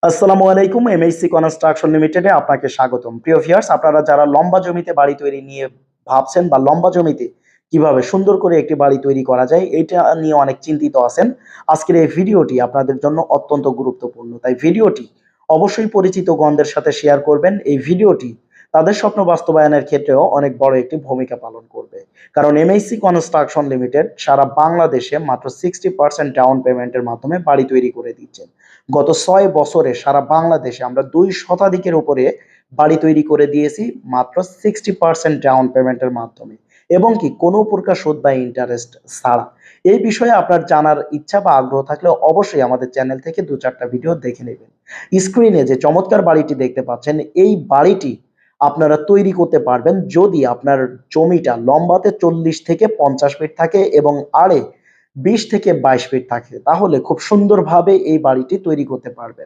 আসসালামু আলাইকুম। MSc construction লিমিটেডে আপনাকে স্বাগতম। প্রিয় ভিউয়ার্স, আপনারা যারা লম্বা জমিতে বাড়ি তৈরি নিয়ে ভাবছেন বা লম্বা জমিতে কিভাবে সুন্দর করে একটি বাড়ি তৈরি করা যায় এইটা নিয়ে অনেক চিন্তিত আছেন, আজকের এই ভিডিওটি আপনাদের জন্য অত্যন্ত গুরুত্বপূর্ণ। তাই ভিডিওটি অবশ্যই পরিচিত গণদের সাথে শেয়ার করবেন। এই ভিডিওটি তাদের স্বপ্ন বাস্তবায়নের ক্ষেত্রেও অনেক বড় একটি ভূমিকা পালন করবে। কারণ এমএসসি কনস্ট্রাকশন লিমিটেড সারা বাংলাদেশে মাত্র 60% ডাউন পেমেন্টের মাধ্যমে বাড়ি তৈরি করে দিচ্ছেন। গত ৬ বছরে সারা বাংলাদেশে আমরা ২ শতাধিকের উপরে বাড়ি তৈরি করে দিয়েছি মাত্র 60% ডাউন পেমেন্টের মাধ্যমে, এবং কি কোনো প্রকার সুদ বা ইন্টারেস্ট ছাড়া। এই বিষয়ে আপনার জানার ইচ্ছা বা আগ্রহ থাকলে অবশ্যই আমাদের চ্যানেল থেকে ২-৪ টা ভিডিও দেখে নেবেন। স্ক্রিনে যে চমৎকার বাড়িটি দেখতে পাচ্ছেন, এই বাড়িটি আপনারা তৈরি করতে পারবেন যদি আপনার জমিটা লম্বাতে ৪০ থেকে ৫০ ফিট থাকে এবং আড়ে ২০ থেকে ২২ ফিট থাকে, তাহলে খুব সুন্দরভাবে এই বাড়িটি তৈরি করতে পারবেন।